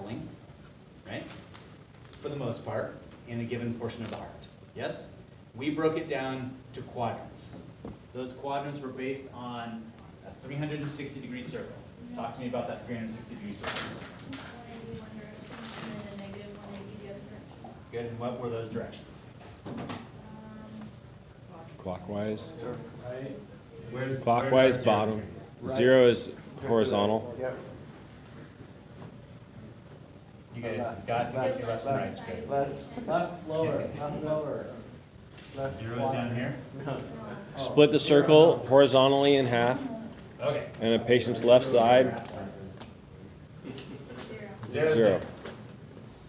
traveling, right? For the most part, in a given portion of the heart. Yes? We broke it down to quadrants. Those quadrants were based on a 360-degree circle. Talk to me about that 360-degree circle. 180 one direction, and then a negative 180 the other direction. Good, and what were those directions? Clockwise. Where's Clockwise, our bottom. degrees? Right. 0 is horizontal. Yep. You guys have got to get your left and right straight. Left, left, lower, left, lower. Left. 0 is down here? No. Split the circle horizontally in half, Okay. and a patient's left side, 0 is 0. there.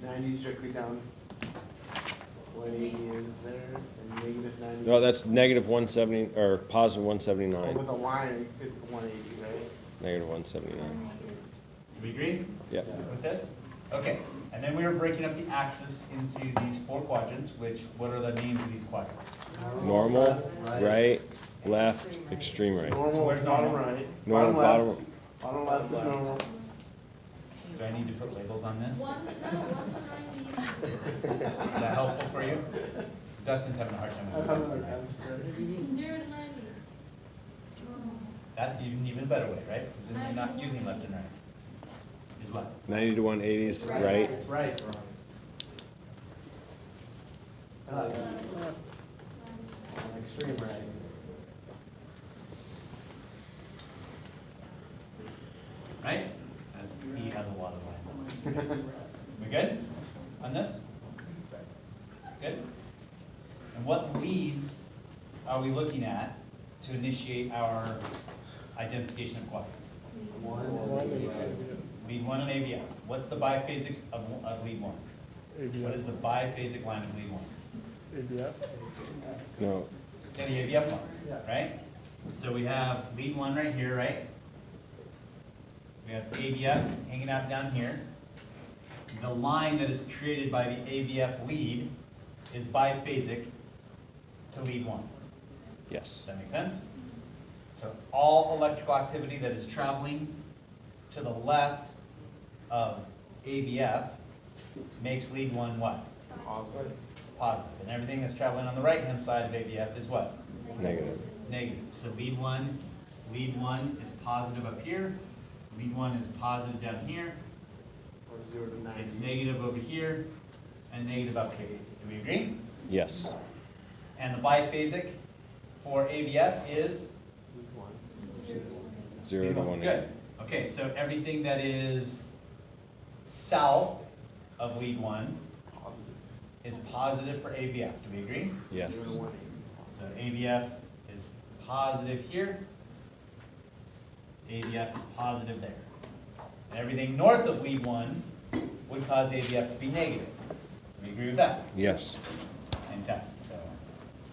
90 strictly down. 180 is there, and negative 90. No, that's negative 170, or positive Oh, 179. with a line is 180, right? Negative 179. Do we agree Yep. with this? Okay, and then we were breaking up the axis into these 4 quadrants, which, what are the names of these quadrants? Normal, right, left, extreme right. Normal where's is bottom normal? right. Normal, bottom left. bottom. Bottom left is normal. Do I need to put labels on this? 1 to 90. Is that helpful for you? Dustin's having a hard time with this. 0 to 90. That's even a better way, right? Because then you're not using left and right. Is what? 90 to 180 is right. It's right. Extreme right. Right? And he has a lot of lines. We good on this? Good? And what leads are we looking at to initiate our identification of quadrants? Lead 1 and AVF. What's the biphasic of lead 1? What is the biphasic line of lead 1? No, Yeah, the AVF line, right? So we have lead 1 right here, right? We have AVF hanging out down here. The line that is created by the AVF lead is biphasic to lead 1. yes. Does that make sense? So all electrical activity that is traveling to the left of AVF makes lead 1 what? Positive. Positive. And everything that's traveling on the right-hand side of AVF is what? Negative. Negative. So lead 1 is positive up here. Lead 1 is positive down here. Or 0 to 90. It's negative over here and negative up here. Do we agree? Yes. And the biphasic for AVF is? 0 to 180. Good. Okay, so everything that is south of lead 1 is positive for AVF. Do we agree? Yes. So AVF is positive here. AVF is positive there. And everything north of lead 1 would cause AVF to be negative. Do we agree with that? Yes. Fantastic. So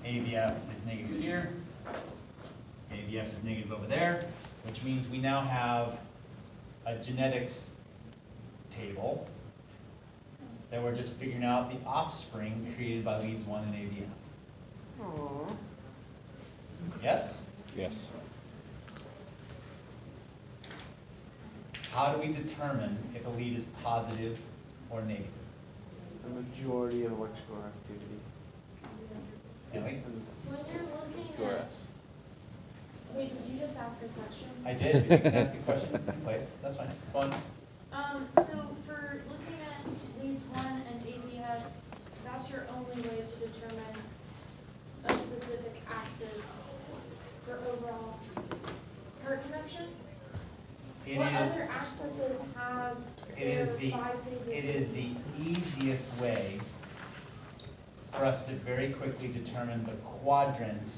AVF is negative here. AVF is negative over there, which means we now have a genetics table that we're just figuring out the offspring created by leads 1 and AVF. Aww. Yes? Yes. How do we determine if a lead is positive or negative? The majority of electrical activity. Ellie? When you're looking Or at, S. wait, did you just ask a question? I did, but you can ask a question in place. That's fine. Go on. So for looking at leads 1 and AVF, that's your only way to determine a specific axis for overall heart connection? It What is- other axes have It is their the, biphasic? it is the easiest way for us to very quickly determine the quadrant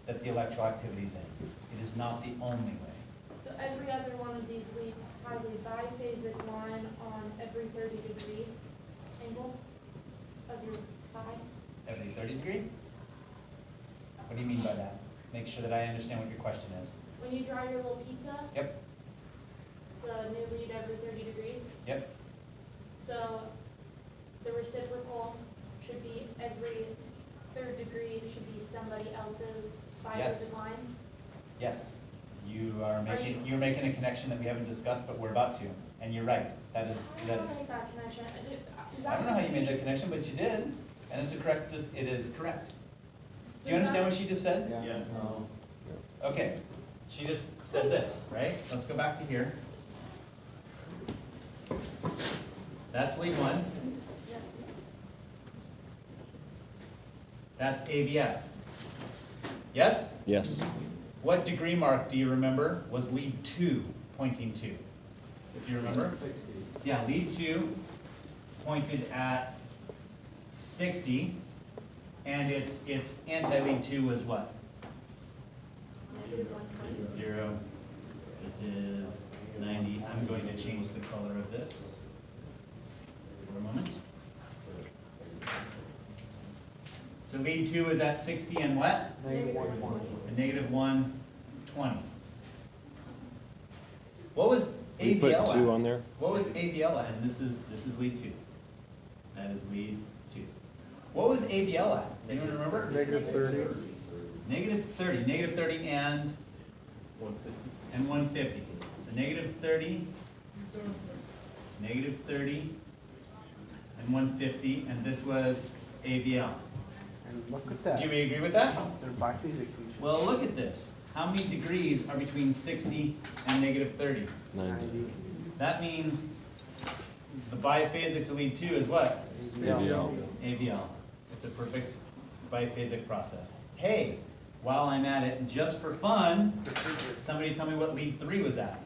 that the electrical activity is in. It is not the only way. So every other one of these leads has a biphasic line on every 30-degree angle of your thigh? Every 30 degree? What do you mean by that? Make sure that I understand what your question is. When you draw your little pizza, Yep, it's a new lead every 30 degrees. yep, So the reciprocal should be every third degree, it should be somebody else's Yes. biphasic line. yes. You're making a connection that we haven't discussed, but we're about to. And you're right, that is, How that, did I make that connection? Is I that don't know how you made that the- connection, but you did, and it's a correct, it is correct. Do you Does understand that- what she just said? Yeah. No. Okay, she just said this, right? Let's go back to here. That's lead one, Yeah. that's AVF. Yes? Yes. What degree mark do you remember was lead two pointing to? Do you remember? 60. Yeah, lead two pointed at 60, and its anti-lead two was what? This is 120. This is 0, this is 90. I'm going to change the color of this for a moment. So lead two is at 60 and what? Negative 120. A negative 120. What was We put AVL 2 at? on there. What was AVL at? And this is lead two. That is lead two. What was AVL at? Anyone remember? Negative 30. Negative 30. Negative 30 and 150. So negative 30, negative 30, and 150, and this was AVL. And look at that. Do we agree with that? They're biphasic to each other. Well, look at this. How many degrees are between 60 and negative 30? 90. That means the biphasic to lead 2 is what? AVL. AVL. It's a perfect biphasic process. Hey, while I'm at it, just for fun, somebody tell me what lead 3 was at.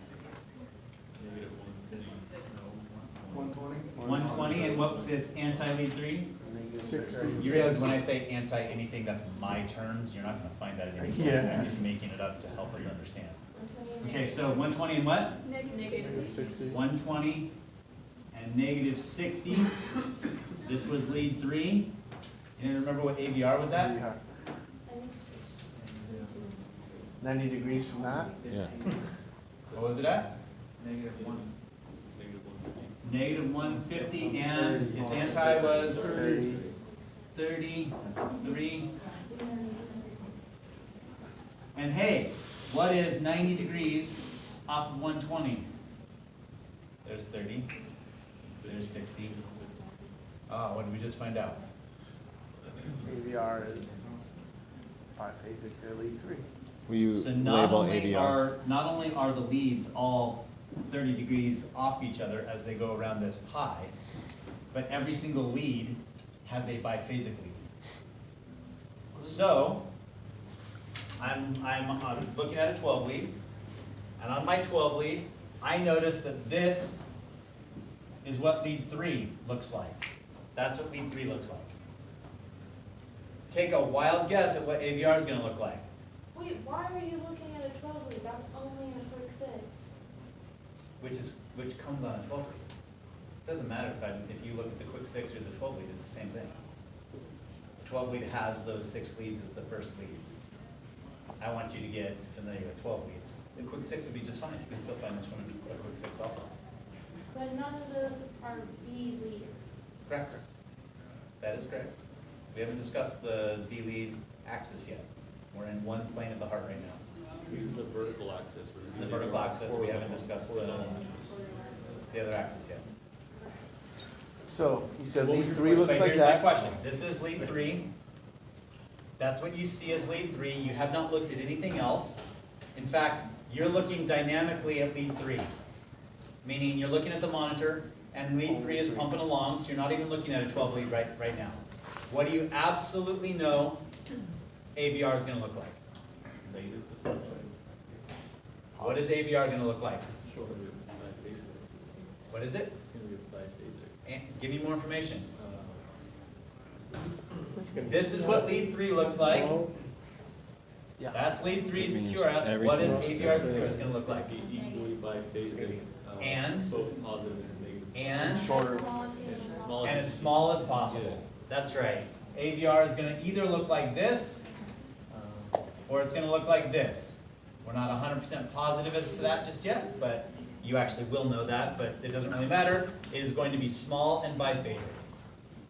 120? 120, and what's its anti-lead 3? Negative 60. 30. You realize when I say anti-anything, that's my terms, you're not gonna find that in your book. Yeah. I'm just making it up to help us understand. 120. Okay, so 120 and what? Negative 60. 120 and negative 60. This was lead 3. You remember what AVR was at? Yeah. 90 degrees from that? Yeah. What was it at? Negative 1. Negative 150, and its anti was 30. 30, 3. And hey, what is 90 degrees off of 120? There's 30. There's 60. Oh, what did we just find out? AVR is biphasic to lead 3. Will you So not label only AVR? are the leads all 30 degrees off each other as they go around this pie, but every single lead has a biphasic lead. So I'm looking at a 12 lead, and on my 12 lead, I notice that this is what lead 3 looks like. That's what lead 3 looks like. Take a wild guess at what AVR is going to look like. Wait, why are you looking at a 12 lead? That's only a quick 6. Which comes on a 12 lead. Doesn't matter if you look at the quick 6 or the 12 lead, it's the same thing. The 12 lead has those 6 leads as the first leads. I want you to get familiar with 12 leads. The quick 6 would be just fine. You can still find this one a quick 6 also. But none of those are B leads. Correct. That is correct. We haven't discussed the B lead axis yet. We're in one plane of the heart right now. This is the vertical axis. This is the vertical axis. We haven't discussed the other axis yet. So you said What was lead your 3 looks question? like Here's my that. question. This is lead 3. That's what you see as lead 3. You have not looked at anything else. In fact, you're looking dynamically at lead 3. Meaning you're looking at the monitor and lead 3 is pumping along, so you're not even looking at a 12 lead right now. What do you absolutely know AVR is going to look like? Negative to What is AVR going to look like? short of biphasic. What is it? It's going to be a biphasic. And give me more information. Uh, This is what lead 3 looks like. Yeah. That's lead 3's It means QRS. What is everything AVR's else QRS going to look like? Be equally biphasic. And? Both positive and negative. And? Shorter. And as small as possible. That's right. AVR is going to either look like this, or it's going to look like this. We're not 100% positive as to that just yet, but you actually will know that, but it doesn't really matter. It is going to be small and biphasic.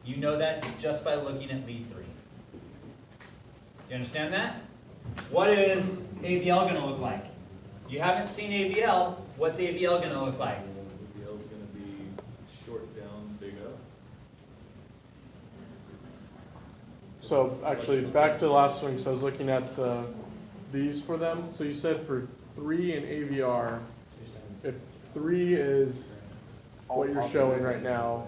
You know that just by looking at lead 3. You understand that? What is AVL going to look like? You haven't seen AVL. What's AVL going to look like? AVL is So actually, back to the last one, so I was looking at these for them. So you said for 3 and AVR, if 3 is what you're showing right now,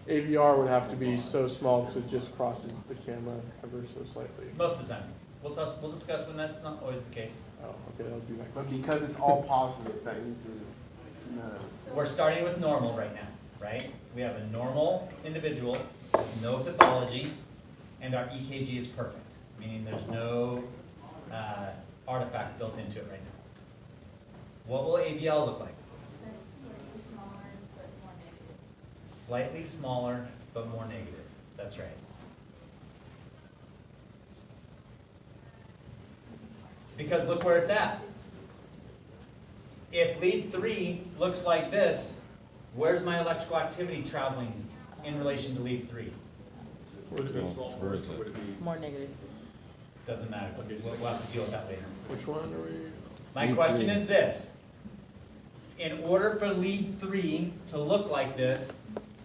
AVR would have to be so small because it just crosses the camera ever so slightly. Most of the time. We'll discuss when that's not always the case. Oh, okay, that would be my But question. because it's all positive, that means no. We're starting with normal right now, right? We have a normal individual, with no pathology, and our EKG is perfect, meaning there's no artifact built into it right now. What will AVL look like? Slightly smaller, but more negative. Slightly smaller, but more negative. That's right. Because look where it's at. If lead 3 looks like this, where's my electrical activity traveling in relation to lead 3? Where's Would it be this? small Where or is it? would it be? More negative. Doesn't matter. Okay, We'll have to deal with that later. Which one are we? My Lead question 3. is this. In order for lead 3 to look like this,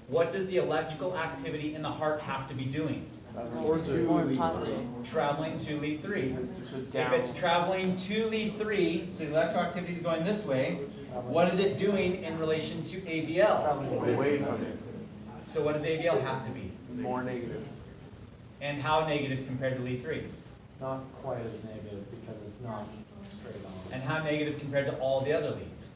what does the electrical activity in the heart have to be doing? Towards it. More positive. Traveling to lead 3. So If down. it's traveling to lead 3, so the electrical activity is going this way, what is it doing in relation to AVL? Away from it, So what does AVL have to be? more negative. And how negative compared to lead 3? Not quite as negative because it's not straight on. And how negative compared to all the other leads?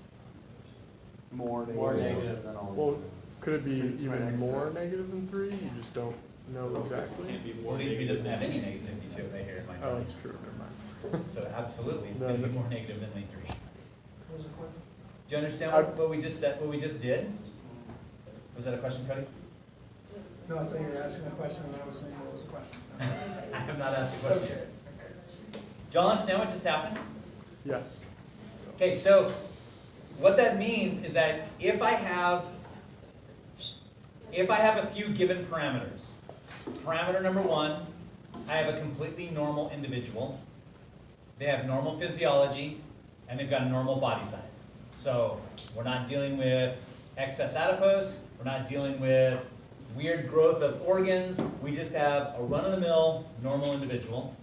More negative. More negative than all. Well, could it be It's my even next more time. negative than 3? You just don't know exactly. Can't be Well, more lead 3 negative doesn't have than- any negativity to it right here in my Oh, drawing. that's true, never mind. So absolutely, it's No, gonna be no. more negative than lead 3. What was the question? Do you understand I- what we just said, what we just did? Was that a question, Cody? No, I thought you were asking a question and I was saying what was the question. I have not asked the question. Do y'all understand what just happened? Yes. Okay, so what that means is that if I have a few given parameters, parameter number 1, I have a completely normal individual. They have normal physiology and they've got a normal body size. So we're not dealing with excess adipose, we're not dealing with weird growth of organs, we just have a run-of-the-mill normal individual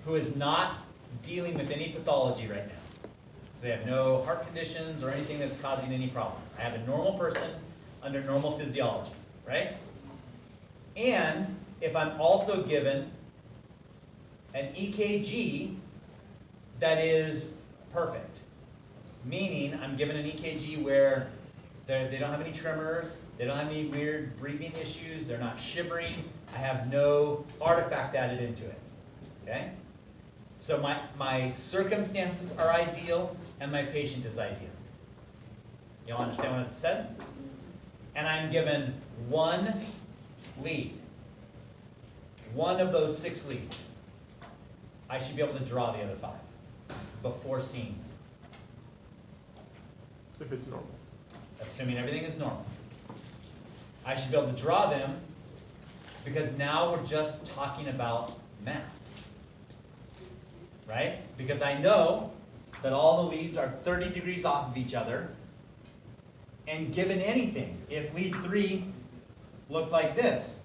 who is not dealing with any pathology right now. So they have no heart conditions or anything that's causing any problems. I have a normal person under normal physiology, right? And if I'm also given an EKG that is perfect, meaning I'm given an EKG where they don't have any tremors, they don't have any weird breathing issues, they're not shivering, I have no artifact added into it, okay? So my circumstances are ideal and my patient is ideal. You all understand what I said? And I'm given 1 lead. 1 of those 6 leads. I should be able to draw the other 5 before seeing them, If it's normal. assuming everything is normal. I should be able to draw them because now we're just talking about math. Right? Because I know that all the leads are 30 degrees off of each other. And given anything, if lead 3 looked like this,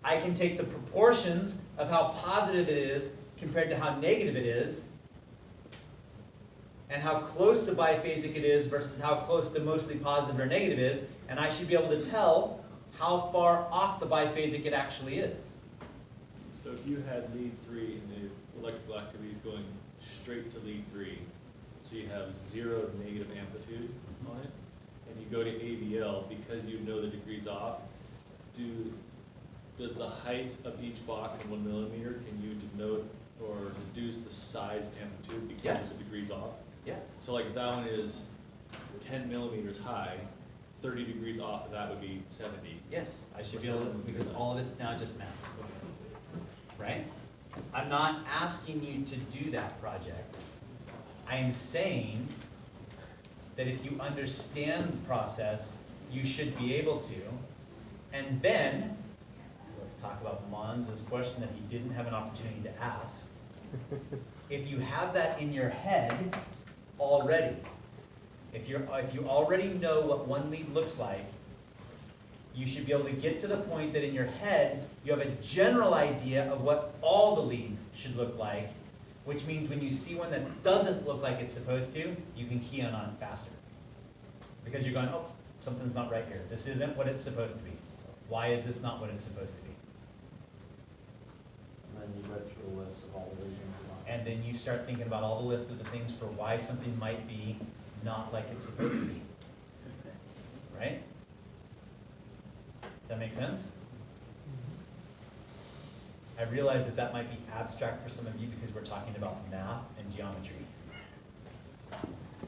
I can take the proportions of how positive it is compared to how negative it is, and how close to biphasic it is versus how close to mostly positive or negative is, and I should be able to tell how far off the biphasic it actually is. So if you had lead 3 and the electrical activity is going straight to lead 3, so you have 0 negative amplitude on it, and you go to AVL, because you know the degrees off, does the height of each box in 1 millimeter, can you denote or reduce the size of amplitude because Yes. of the degrees off? Yeah. So like if that one is 10 millimeters high, 30 degrees off of that would be 70. Yes, I should be able to, because all of it's now just math. Right? I'm not asking you to do that project. I am saying that if you understand the process, you should be able to. And then, let's talk about Monz's question that he didn't have an opportunity to ask. If you have that in your head already, if you already know what 1 lead looks like, you should be able to get to the point that in your head, you have a general idea of what all the leads should look like, which means when you see one that doesn't look like it's supposed to, you can key in on it faster. Because you're going, oh, something's not right here. This isn't what it's supposed to be. Why is this not what it's supposed to be? And then you go through a list of all the reasons why. And then you start thinking about all the list of the things for why something might be not like it's supposed to be. Right? That make sense? I realize that that might be abstract for some of you because we're talking about math and geometry.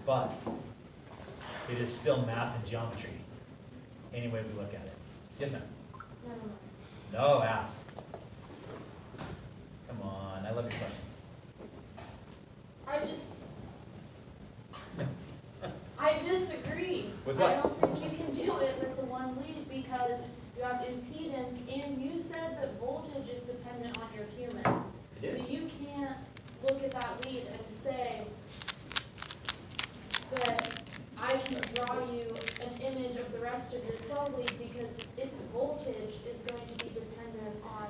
But it is still math and geometry, any way we look at it. Yes, ma'am? No. No, ask. Come on, I love your questions. I disagree. With what? I don't think you can do it with the one lead because you have impedance and you said that voltage is dependent on your human. It So is. you can't look at that lead and say that I can draw you an image of the rest of your 12 lead because its voltage is going to be dependent on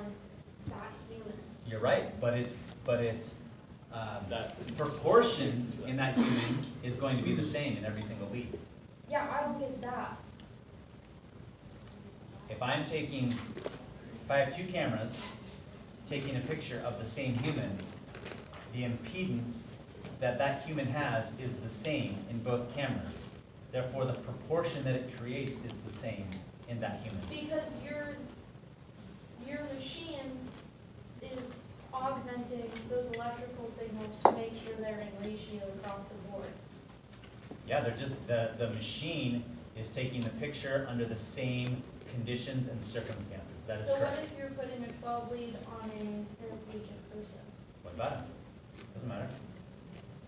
that human. You're right, but it's That proportion in that human is going to be the same in every single lead. Yeah, I don't get that. If I have two cameras taking a picture of the same human, the impedance that that human has is the same in both cameras. Therefore, the proportion that it creates is the same in that human. Because your machine is augmenting those electrical signals to make sure they're in ratio across the board. Yeah, they're just, the machine is taking the picture under the same conditions and circumstances. That is So what correct. if you're putting a 12 lead on a paraplegic person? What about it? Doesn't matter.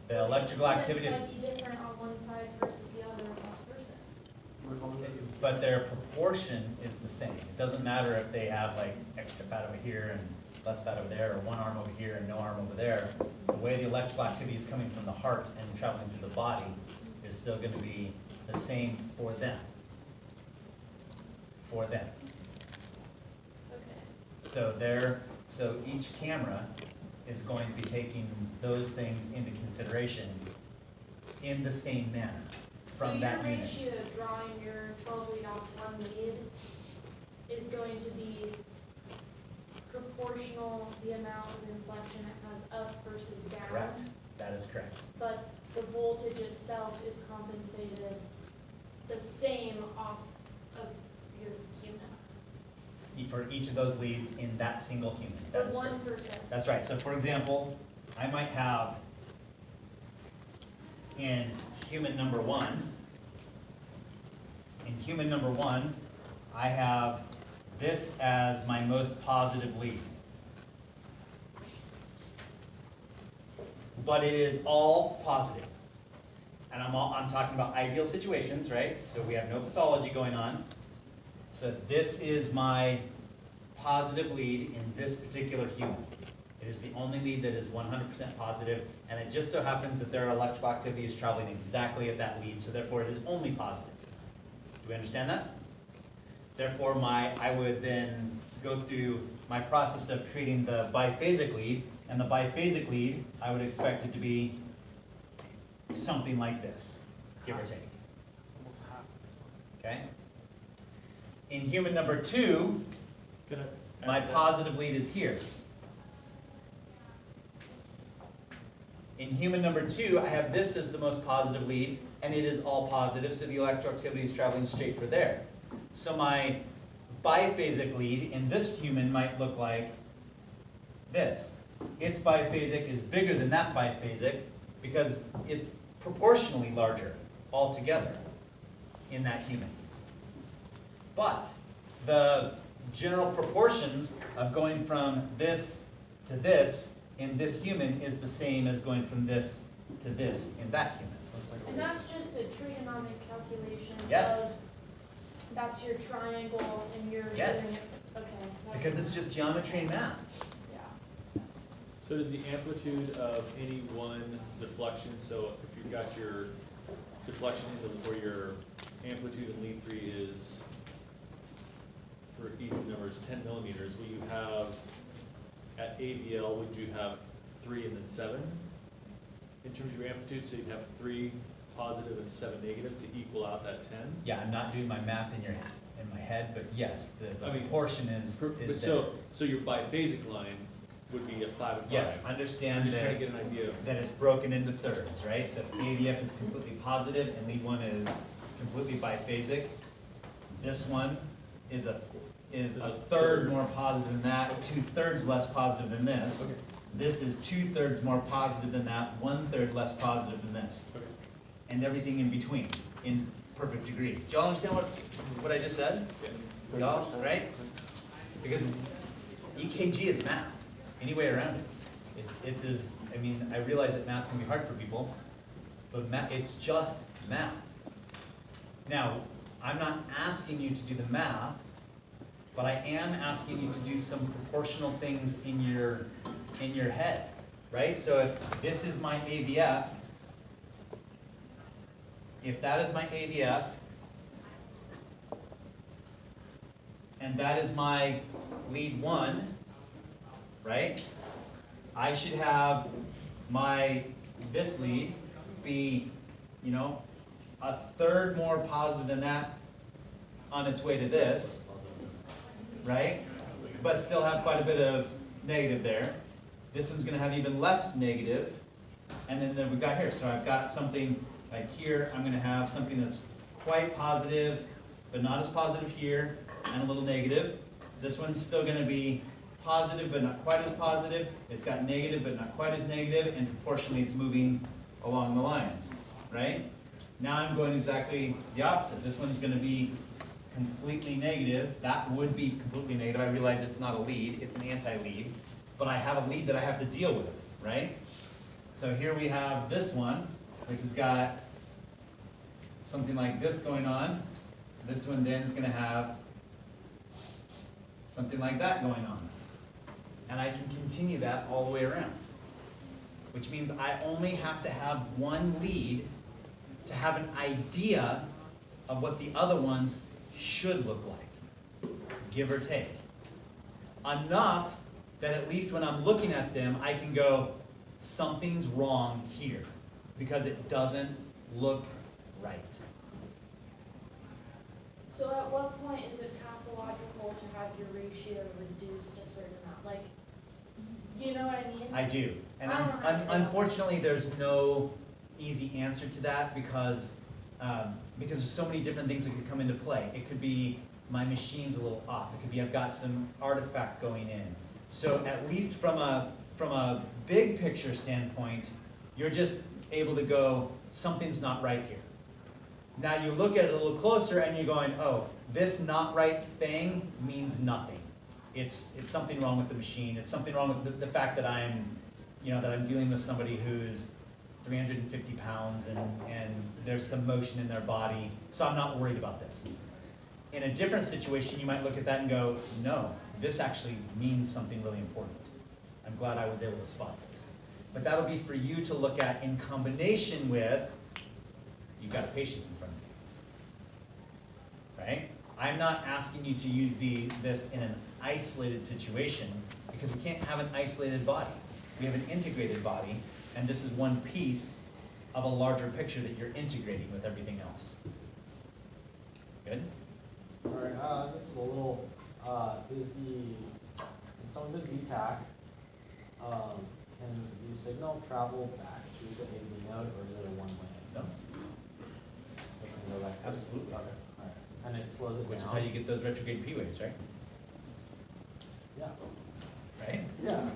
The electrical activity, Impedance might be different on one side versus the other on that person. but their proportion is the same. It doesn't matter if they have like extra fat over here and less fat over there, or one arm over here and no arm over there. The way the electrical activity is coming from the heart and traveling through the body is still going to be the same for them. For them. Okay. So each camera is going to be taking those things into consideration in the same manner from that So your unit. ratio of drawing your 12 lead off one lead is going to be proportional the amount of inflection it has up versus down. Correct. That is correct. But the voltage itself is compensated the same off of your human. For each of those leads in that single human. That The is correct. 1%. That's right. So for example, I might have in human number one, I have this as my most positive lead. But it is all positive. And I'm talking about ideal situations, right? So we have no pathology going on. So this is my positive lead in this particular human. It is the only lead that is 100% positive, and it just so happens that their electrical activity is traveling exactly at that lead, so therefore it is only positive. Do we understand that? Therefore, I would then go through my process of creating the biphasic lead, and the biphasic lead, I would expect it to be something like this, give or take. Okay? In human number two, Can I my add that? positive lead is here. In human number two, I have this as the most positive lead, and it is all positive, so the electroactivity is traveling straight for there. So my biphasic lead in this human might look like this. Its biphasic is bigger than that biphasic because it's proportionally larger altogether in that human. But the general proportions of going from this to this in this human is the same as going from this to this in that human. And that's just a trigonomic calculation Yes. of, that's your triangle and you're Yes. doing it, okay. that Because makes it's just geometry and math. Yeah. So does the amplitude of any one deflection, so if you've got your deflection into where your amplitude in lead 3 is for easy numbers, 10 millimeters, will you have, at AVL, would you have 3 and then 7 in terms of your amplitude? So you'd have 3 positive and 7 negative to equal out that 10? Yeah, I'm not doing my math in my head, but yes, the I mean, proportion is But there. so your biphasic line would be a 5 and 5. Yes, I'm understand just trying to that, get an idea of. that it's broken into thirds, right? So if AVF is completely positive and lead one is completely biphasic, this one is a third more positive than that, 2/3 less positive than this. Okay. This is 2/3 more positive than that, 1/3 less positive than this. Okay. And everything in between, in perfect degrees. Do y'all understand what I just said? Yeah. Y'all, right? Because EKG is math, any way around it. It's as, I mean, I realize that math can be hard for people, but it's just math. Now, I'm not asking you to do the math, but I am asking you to do some proportional things in your head, right? So if this is my AVF, if that is my AVF, and that is my lead 1, right? I should have this lead be, you know, a third more positive than that on its way to this, right? But still have quite a bit of negative there. This one's gonna have even less negative. And then we've got here, so I've got something like here, I'm gonna have something that's quite positive, but not as positive here, and a little negative. This one's still gonna be positive, but not quite as positive. It's got negative, but not quite as negative, and proportionally it's moving along the lines, right? Now I'm going exactly the opposite. This one's gonna be completely negative. That would be completely negative. I realize it's not a lead, it's an anti-lead, but I have a lead that I have to deal with, right? So here we have this one, which has got something like this going on. This one then is gonna have something like that going on. And I can continue that all the way around, which means I only have to have one lead to have an idea of what the other ones should look like, give or take. Enough that at least when I'm looking at them, I can go, something's wrong here, because it doesn't look right. So at what point is it pathological to have your ratio reduced a certain amount? Like, you know what I mean? I do. And I don't know how to say that. unfortunately, there's no easy answer to that because there's so many different things that could come into play. It could be my machine's a little off. It could be I've got some artifact going in. So at least from a big picture standpoint, you're just able to go, something's not right here. Now you look at it a little closer and you're going, oh, this not right thing means nothing. It's something wrong with the machine. It's something wrong with the fact that I'm dealing with somebody who's 350 pounds and there's some motion in their body, so I'm not worried about this. In a different situation, you might look at that and go, no, this actually means something really important. I'm glad I was able to spot this. But that'll be for you to look at in combination with, you've got a patient in front of you, right? I'm not asking you to use this in an isolated situation because we can't have an isolated body. We have an integrated body, and this is one piece of a larger picture that you're integrating with everything else. Good? Sorry, this is a little, when someone's in VTAC, can the signal travel back to the AV node, or is it a one-way? No? It can go back? Absolutely. Okay, alright. And it slows it down? Which is how you get those retrograde P waves, right? Yeah. Right? Yeah.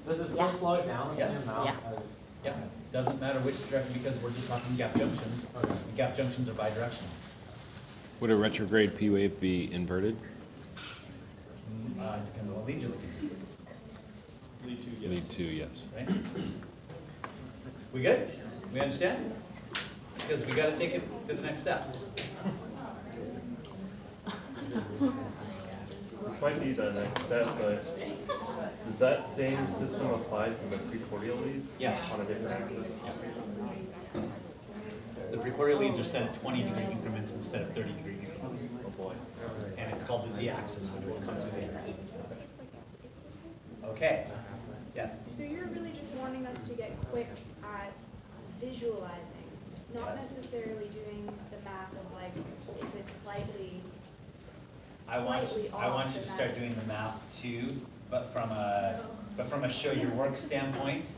Does it still slow it down the same Yes. amount as? Yeah, doesn't matter which direction because we're just talking gap junctions. Okay. The gap junctions are bidirectional. Would a retrograde P wave be inverted? Depends on what lead you're looking Lead 2, yes. Lead 2, yes. at, right? We good? We understand? Because we gotta take it to the next step. This might be the next step, but does that same system apply to the precordial leads? Yes. On a different axis? the pre-quarter leads are set at 20-degree increments instead of 30-degree increments. Oh boy. And it's called the Z-axis, which we'll come to later. Okay, yes? So you're really just wanting us to get quick at visualizing, not Yes. necessarily doing the math of like, if it's slightly I want you off, to then start that's- doing the math too, but from a show your work standpoint,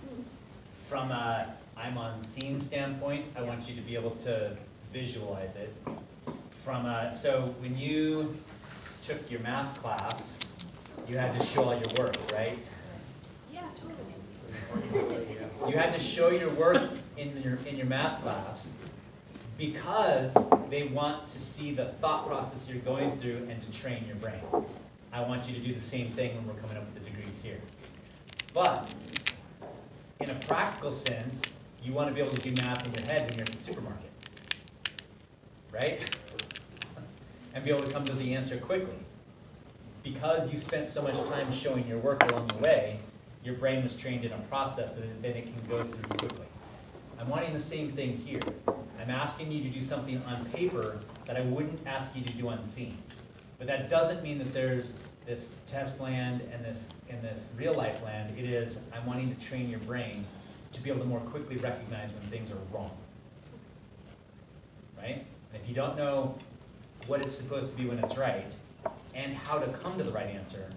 from a I'm on scene standpoint, I want you to be able to visualize it. So when you took your math class, you had to show all your work, right? Yeah, totally. You had to show your work in your math class because they want to see the thought process you're going through and to train your brain. I want you to do the same thing when we're coming up with the degrees here. But in a practical sense, you want to be able to do math in your head when you're at the supermarket, right? And be able to come to the answer quickly. Because you spent so much time showing your work along the way, your brain was trained in a process that then it can go through quickly. I'm wanting the same thing here. I'm asking you to do something on paper that I wouldn't ask you to do on scene. But that doesn't mean that there's this test land and this real life land. It is, I'm wanting to train your brain to be able to more quickly recognize when things are wrong. Right? And if you don't know what it's supposed to be when it's right, and how to come to the right answer,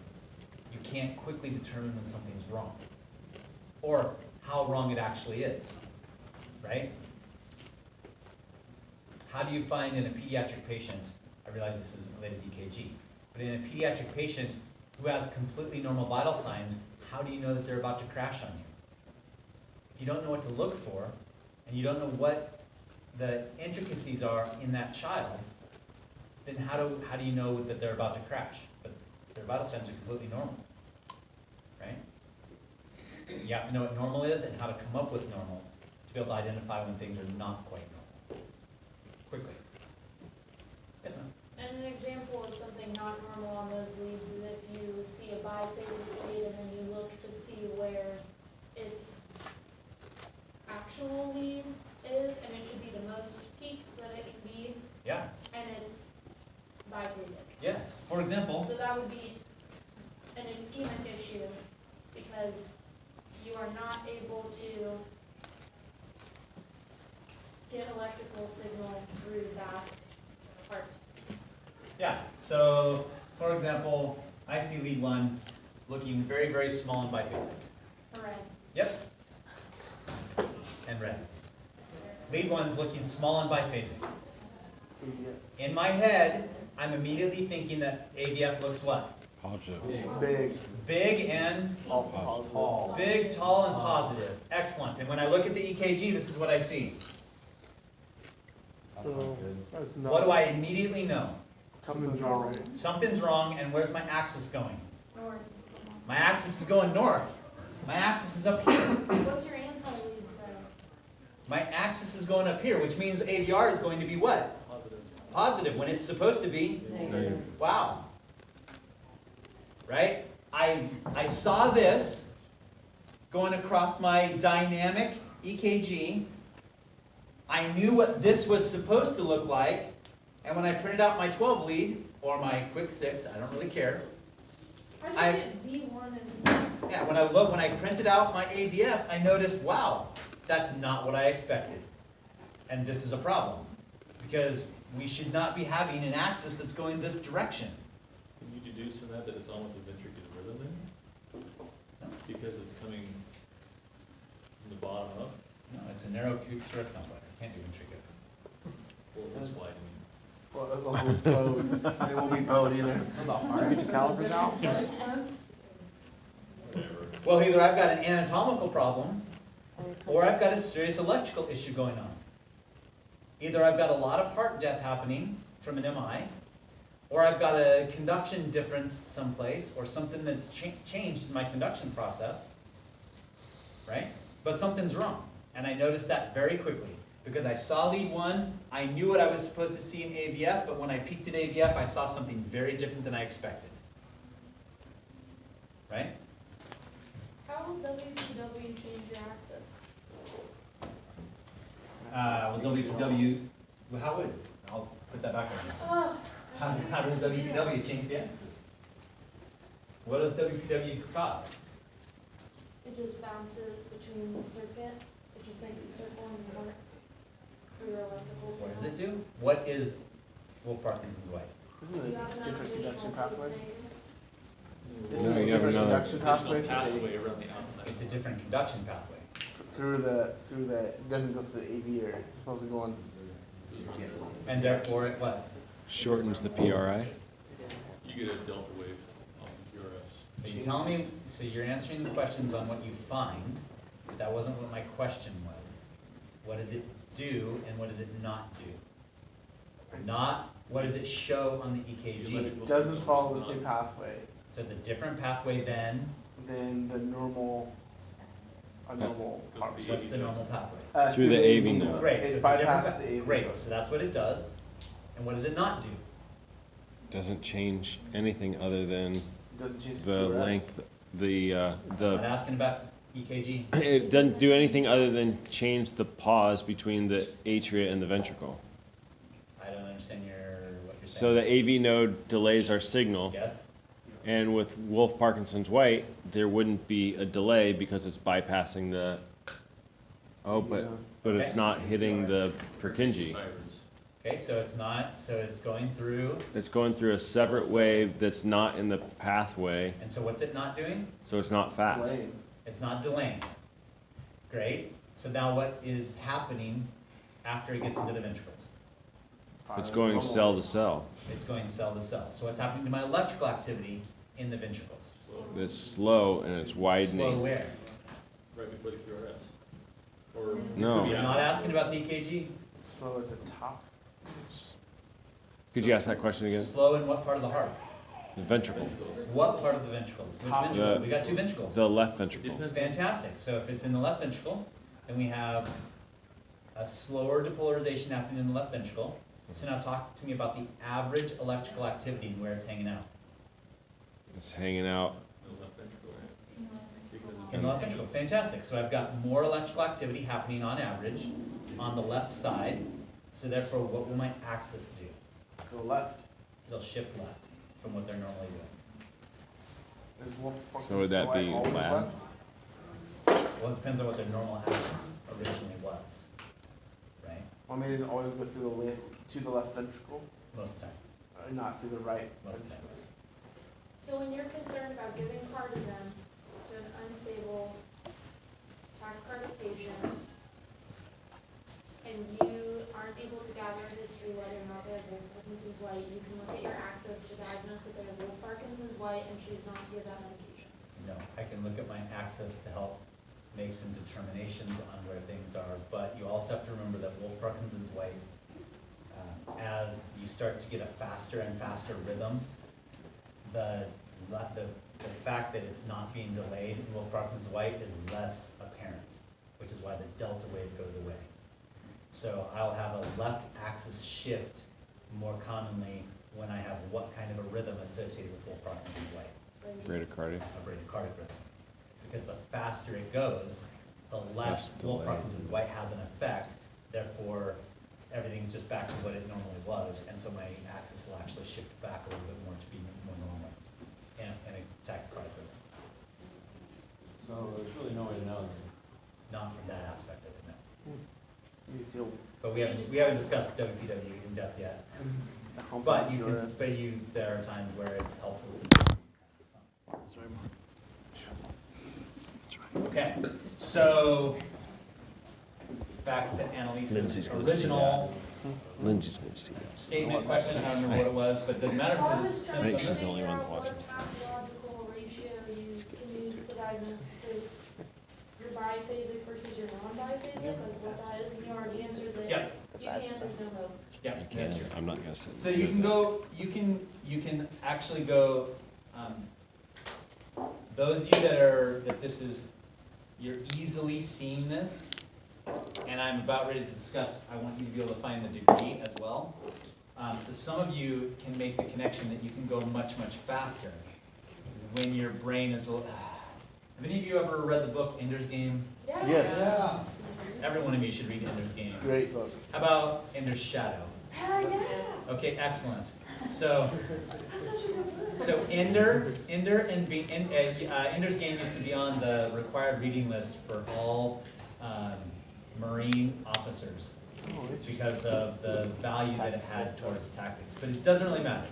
you can't quickly determine when something's wrong. Or how wrong it actually is. Right? How do you find in a pediatric patient, I realize this isn't related to EKG, but in a pediatric patient who has completely normal vital signs, how do you know that they're about to crash on you? If you don't know what to look for, and you don't know what the intricacies are in that child, then how do you know that they're about to crash? But their vital signs are completely normal, right? You have to know what normal is and how to come up with normal to be able to identify when things are not quite normal. Quickly. Yes, ma'am? And an example of something not normal on those leads is if you see a biphasic lead and then you look to see where its actual lead is, and it should be the most peaked that it can be, Yeah. and it's biphasic. Yes. For example, So that would be an ischemic issue because you are not able to get electrical signal through that part. yeah. So, for example, I see lead 1 looking very, very small and biphasic. Red. Yep. And red. Lead 1 is looking small and biphasic. In my head, I'm immediately thinking that AVF looks what? Positive. Big. Big and Tall. big, tall, and positive. Excellent. And when I look at the EKG, this is what I see. That's not good. That's not. What do I immediately know? Something's wrong. Something's wrong, and where's my axis going? North. My axis is going north. My axis is up here. What's your anti-lead say? My axis is going up here, which means AVR is going to be what? Positive. Positive, when it's supposed to be. Negative. Wow. Right? I saw this going across my dynamic EKG. I knew what this was supposed to look like. And when I printed out my 12 lead, or my quick 6, I don't really care. How'd you get V1 and V2? Yeah, when I printed out my AVF, I noticed, wow, that's not what I expected. And this is a problem. Because we should not be having an axis that's going this direction. Can you deduce from that it's almost a ventricular rhythm then? No. Because it's coming from the bottom up? No, it's a narrow curve complex. It can't be ventricular. Well, it's widening. Well, it won't be bowed. It won't be bowed either. So the heart, get your calipers out. Whatever. Well, either I've got an anatomical problem, or I've got a serious electrical issue going on. Either I've got a lot of heart death happening from an MI, or I've got a conduction difference someplace, or something that's changed in my conduction process, right? But something's wrong, and I noticed that very quickly. Because I saw lead 1, I knew what I was supposed to see in AVF, but when I peeked at AVF, I saw something very different than I expected. Right? How will WPW change your axis? Well, WPW, well, how would, I'll put that back on. How does WPW change the axis? What does WPW cause? It just bounces between the circuit, it just makes a circle and it works for your electrical signal. What does it do? What is Wolf-Parkinson's way? Isn't it You have a an different conduction additional pathway? pacemaker. Isn't No, it a you have different another- conduction pathway? Additional pathway around the outside. It's a different conduction pathway. Through the, it doesn't go through the AV or it's supposed to go on. And therefore it what? Shortens the PRI. You get a delta wave on QRS. Are you telling me, so you're answering the questions on what you find, but that wasn't what my question was. What does it do and what does it not do? Not, what does it show on the EKG? It doesn't follow the same pathway So it's a different pathway than, than a normal part. what's the normal pathway? Through the AV node. Great, so It it's a different, bypasses the AV great, node. so that's what it does. And what does it not do? Doesn't change anything other than It doesn't change the QRS. length, I'm not asking about EKG. it doesn't do anything other than change the pause between the atria and the ventricle. I don't understand what you're So saying. the AV node delays our signal, Yes? and with Wolf-Parkinson's white, there wouldn't be a delay because it's bypassing the, but it's Okay. not hitting the Purkinje. Fibers. Okay, so it's not, so it's going through, It's going through a separate wave that's not in the pathway, and so what's it not doing? so it's not fast. Lane. It's not delaying. Great, so now what is happening after it gets into the ventricles? It's going cell to cell. It's going cell to cell. So what's happening to my electrical activity in the ventricles? It's slow and it's Slow widening. where? Right before the QRS. Or. No. You're not asking about the EKG? Slow at the top. Could you ask that question again? Slow in what part of the heart? The ventricle, What part of the ventricles? Which Top. ventricle? The- We got two ventricles. the left ventricle. Depends. Fantastic. So if it's in the left ventricle, then we have a slower depolarization happening in the left ventricle. So now talk to me about the average electrical activity and where it's hanging out. It's hanging out. The left ventricle. Because In the left ventricle, fantastic. So I've got more electrical activity happening on average on the left side. So therefore, what will my axis do? Go left. They'll shift left from what they're normally doing. Is Wolf-Parkinson's So would that white be always left? Well, it depends on what their normal axis originally was, right? Well, maybe it always go through to the left ventricle, Most of the time, not through the right. most of the time. So when you're concerned about giving cardizem to an unstable tachycardic patient, and you aren't able to gather a history whether or not they have Wolf-Parkinson's white, you can look at your access to diagnose that they have Wolf-Parkinson's white and choose not to give that medication. No, I can look at my axis to help make some determinations on where things are, but you also have to remember that Wolf-Parkinson's white, as you start to get a faster and faster rhythm, the fact that it's not being delayed in Wolf-Parkinson's white is less apparent, which is why the delta wave goes away. So I'll have a left axis shift more commonly when I have what kind of a rhythm associated with Wolf-Parkinson's white, Bradycardia. a bradycardic rhythm. Because the faster it goes, the less Less delay. Wolf-Parkinson's white has an effect, therefore, everything's just back to what it normally was, and so my axis will actually shift back a little bit more to be more normal in a tachycardic rhythm. So there's really no way to know. Not from that aspect of it, no. You see But we haven't discussed WPW in depth yet. a hump But on you can, QRS. there are times where it's helpful to. Sorry. Okay, so, back to Annalise's original Lindsay's gonna see that. statement, question, I don't remember what it was, but the matter Well, I of, was trying think to she's the figure only one out that what watches. pathological ratio you can use to diagnose your biphasic versus your non-biphasic, like what that is, and you already answered that. Yeah. You can, there's no hope. yeah, You that's can, true. I'm not gonna say. So you can go, you can actually go, those of you that this is, you're easily seeing this, and I'm about ready to discuss, I want you to be able to find the degree as well. So some of you can make the connection that you can go much, much faster when your brain is, have any of you ever read the book Ender's Game? Yeah. Yes. Yeah. Every one of you should read Ender's Game. Great book. How about Ender's Shadow? Hell yeah! Okay, excellent. So, That's such a good book. so Ender and Ender's Game used to be on the required reading list for all Marine officers because of the value that it had towards tactics. But it doesn't really matter.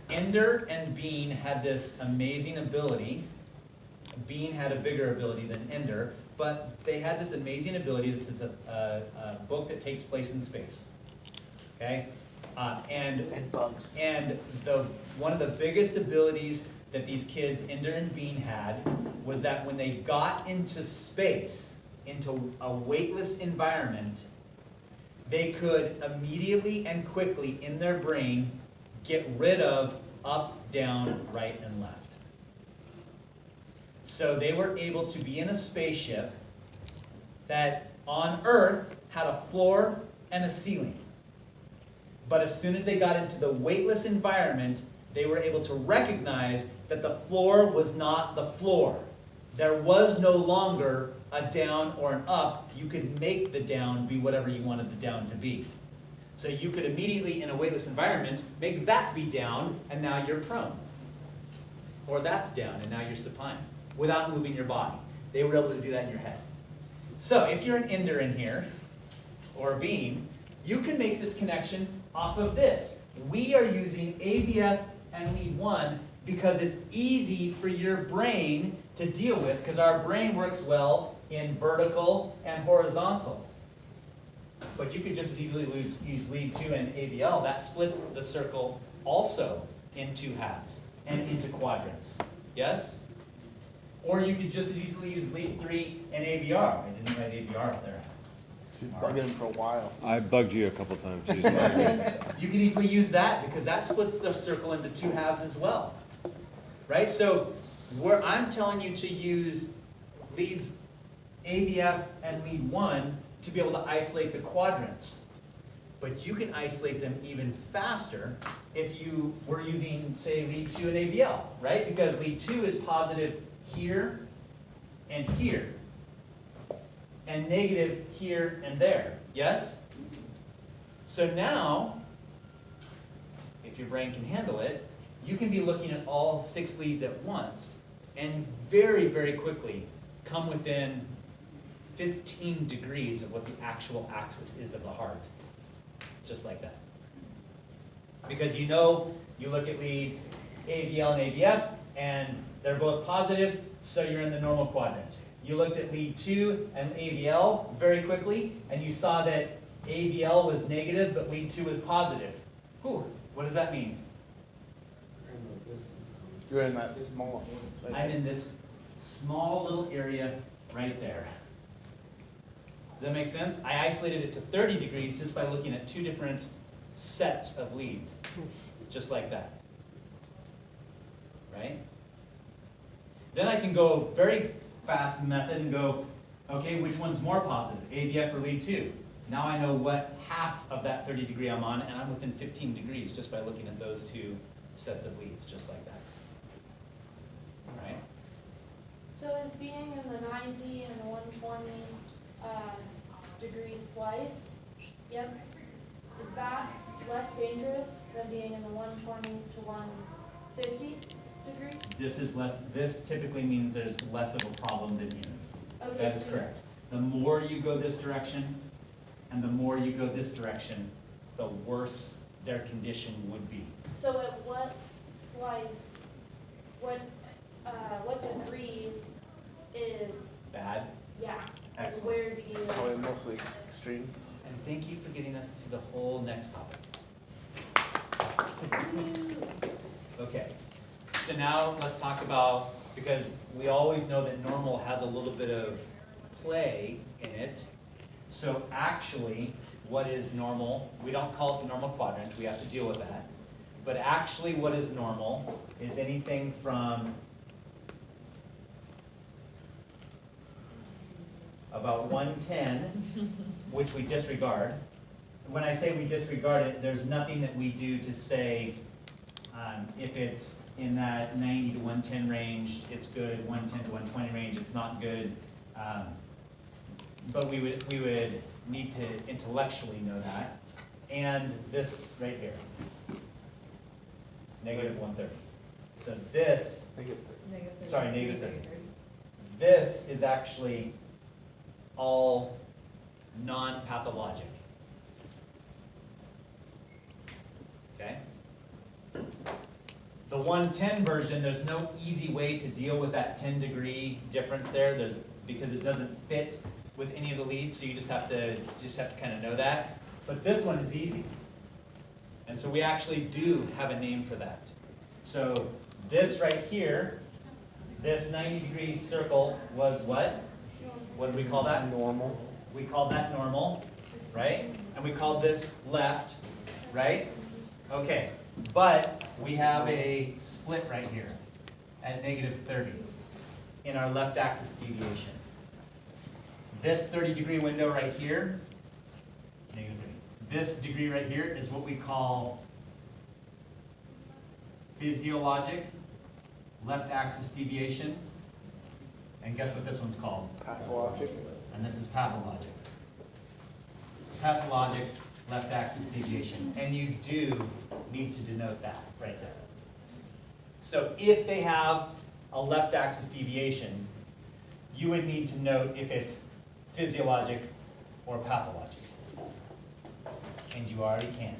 Ender and Bean had this amazing ability. Bean had a bigger ability than Ender, but they had this amazing ability. This is a book that takes place in space. Okay? And bugs. And one of the biggest abilities that these kids, Ender and Bean, had was that when they got into space, into a weightless environment, they could immediately and quickly in their brain get rid of up, down, right, and left. So they were able to be in a spaceship that on Earth had a floor and a ceiling. But as soon as they got into the weightless environment, they were able to recognize that the floor was not the floor. There was no longer a down or an up. You could make the down be whatever you wanted the down to be. So you could immediately, in a weightless environment, make that be down, and now you're prone. Or that's down, and now you're supine, without moving your body. They were able to do that in your head. So if you're an Ender in here, or a Bean, you can make this connection off of this. We are using AVF and lead 1 because it's easy for your brain to deal with, because our brain works well in vertical and horizontal. But you could just as easily use lead 2 and AVL. That splits the circle also in 2 halves and into quadrants. Yes? Or you could just as easily use lead 3 and AVR. I didn't write AVR up there. She's bugging him for a while. I bugged you a couple times. You can easily use that because that splits the circle into 2 halves as well. Right? So where I'm telling you to use leads AVF and lead 1 to be able to isolate the quadrants. But you can isolate them even faster if you were using, say, lead 2 and AVL, right? Because lead 2 is positive here and here, and negative here and there, yes? So now, if your brain can handle it, you can be looking at all 6 leads at once and very, very quickly come within 15 degrees of what the actual axis is of the heart. Just like that. Because you know, you look at leads AVL and AVF, and they're both positive, so you're in the normal quadrant. You looked at lead 2 and AVL very quickly, and you saw that AVL was negative, but lead 2 was positive. Whew, what does that mean? You're in that small. I'm in this small little area right there. Does that make sense? I isolated it to 30 degrees just by looking at 2 different sets of leads. Just like that. Right? Then I can go very fast method and go, okay, which one's more positive, AVF or lead 2? Now I know what half of that 30 degree I'm on, and I'm within 15 degrees just by looking at those 2 sets of leads, just like that. Right? So is being in the 90 and the 120 degree slice, yep, is that less dangerous than being in the 120 to 150 degree? This typically means there's less of a problem than you. Okay, That is so- correct. The more you go this direction, and the more you go this direction, the worse their condition would be. So at what slice, what degree is, Bad? yeah, like Excellent. where do you? Probably mostly extreme. And thank you for getting us to the whole next topic. Okay, so now let's talk about, because we always know that normal has a little bit of play in it. So actually, what is normal? We don't call it the normal quadrant, we have to deal with that. But actually what is normal is anything from about 110, which we disregard. When I say we disregard it, there's nothing that we do to say if it's in that 90 to 110 range, it's good, 110 to 120 range, it's not good. but we would need to intellectually know that. And this right here, negative 130. So this, sorry, negative 30. This is actually all non-pathologic. Okay? The 110 version, there's no easy way to deal with that 10-degree difference there. Because it doesn't fit with any of the leads, so you just have to kind of know that. But this one is easy. And so we actually do have a name for that. So this right here, this 90-degree circle was what? What did we call that? Normal. We called that normal, right? And we called this left, right? Okay, but we have a split right here at negative 30 in our left axis deviation. This 30-degree window right here, negative 30. This degree right here is what we call physiologic left axis deviation. And guess what this one's called? Pathologic. And this is pathologic. Pathologic left axis deviation. And you do need to denote that right there. So if they have a left axis deviation, you would need to note if it's physiologic or pathologic. And you already can.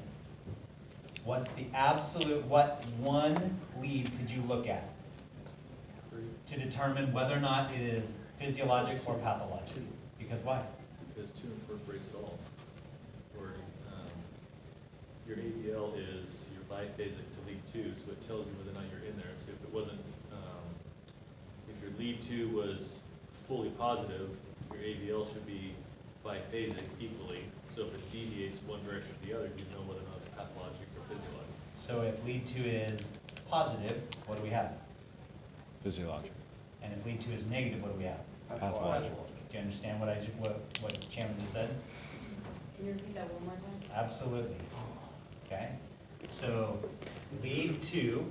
What's the absolute, what one lead could you look at to determine whether or not it is physiologic or pathologic? Because why? Because 2 incorporates it all. Or your AVL is your biphasic to lead 2, so it tells you whether or not you're in there. So if it wasn't, if your lead 2 was fully positive, your AVL should be biphasic equally. So if it deviates one direction or the other, you know whether or not it's pathologic or physiologic. So if lead 2 is positive, what do we have? Physiologic. And if lead 2 is negative, what do we have? Pathologic. Do you understand what Chairman just said? Can you repeat that one more time? Absolutely. Okay? So lead 2.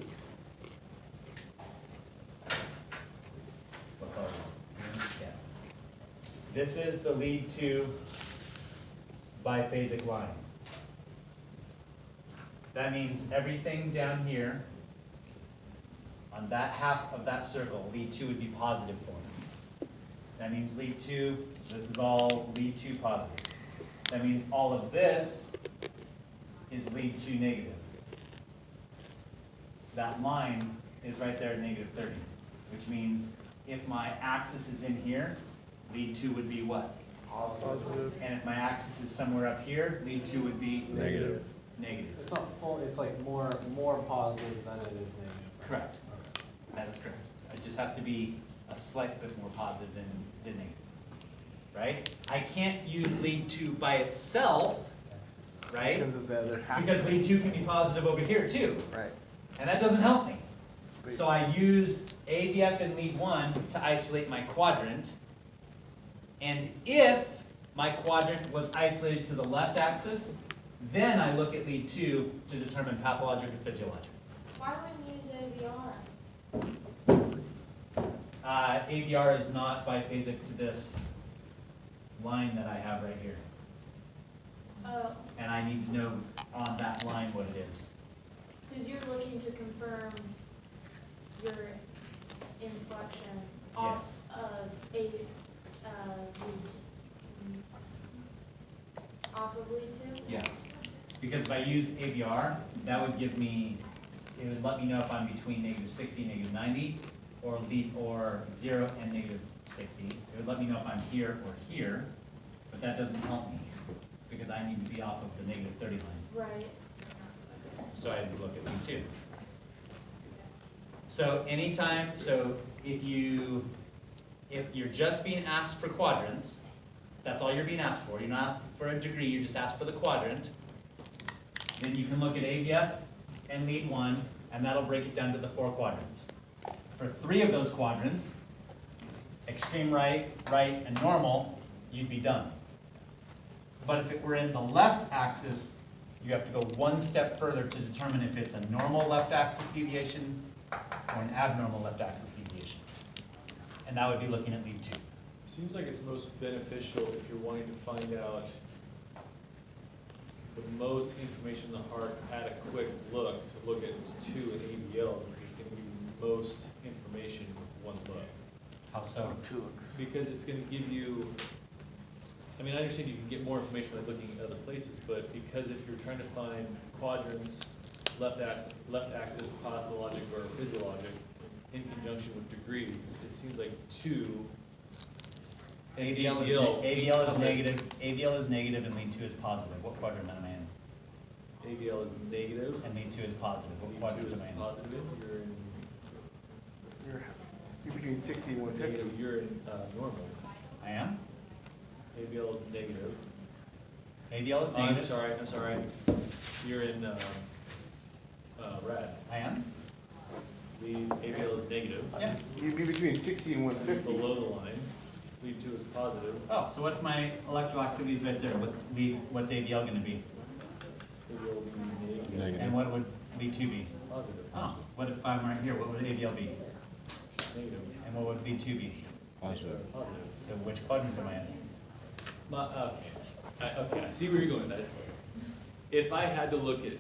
What color is it? Yeah. This is the lead 2 biphasic line. That means everything down here on that half of that circle, lead 2 would be positive for me. That means lead 2, this is all lead 2 positive. That means all of this is lead 2 negative. That line is right there at negative 30, which means if my axis is in here, lead 2 would be what? Positive. And if my axis is somewhere up here, lead 2 would be Negative. negative. It's not full, it's like more positive than it is negative. Correct. That is correct. It just has to be a slight bit more positive than negative, right? I can't use lead 2 by itself, right? Because of the other half. Because lead 2 can be positive over here too, Right. and that doesn't help me. So I use AVF in lead 1 to isolate my quadrant, and if my quadrant was isolated to the left axis, then I look at lead 2 to determine pathologic or physiologic. Why wouldn't you use AVR? AVR is not biphasic to this line that I have right here. Oh, And I need to know on that line what it is. because you're looking to confirm your inflection off of lead, off of lead 2? Yes. Because if I use AVR, that would give me, it would let me know if I'm between negative 60 and negative 90, or 0 and negative 60. It would let me know if I'm here or here, but that doesn't help me, because I need to be off of the negative 30 line. Right. So I had to look at lead 2. So anytime, so if you're just being asked for quadrants, that's all you're being asked for. You're not asked for a degree, you're just asked for the quadrant. Then you can look at AVF and lead 1, and that'll break it down to the 4 quadrants. For 3 of those quadrants, extreme right, right, and normal, you'd be done. But if it were in the left axis, you have to go one step further to determine if it's a normal left axis deviation or an abnormal left axis deviation. And that would be looking at lead 2. Seems like it's most beneficial if you're wanting to find out the most information in the heart at a quick look, to look at 2 and AVL, because it's gonna give you most information with one look. How so? Because it's gonna give you, I mean, I understand you can get more information by looking at other places, but because if you're trying to find quadrants, left axis, pathologic or physiologic, in conjunction with degrees, it seems like 2 and AVL is negative, AVL is negative and lead 2 is positive. What quadrant am I in? AVL is negative, And lead 2 is positive. What lead quadrant 2 is am I in? positive, you're in You're between 60 and 150. negative, you're in normal. I am? AVL is negative. AVL is Oh, I'm negative. sorry. You're in red. I am? Lead AVL is negative. Yeah. You'd be between 60 and 150. Below the line. Lead 2 is positive. Oh, so what if my electroactivity is right there? What's AVL gonna be? AVL will be negative. Negative. And what would lead 2 be? Positive. Oh, what if I'm right here? What would AVL be? Negative. And what would lead 2 be? Positive. Positive. So which quadrant am I in? Okay, I see where you're going with that. If I had to look at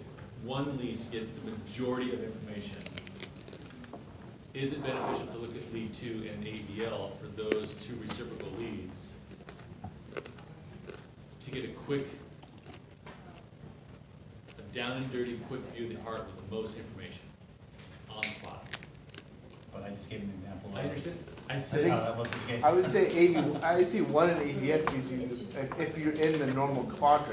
one lead to get the majority of information, is it beneficial to look at lead 2 and AVL for those 2 reciprocal leads to get a quick, a down and dirty, quick view of the heart with the most information on the spot? But I just gave an example. I understand. I I said, think- How that wasn't the case. I would say I would say 1 in AVF gives you, if you're in the normal quadrant.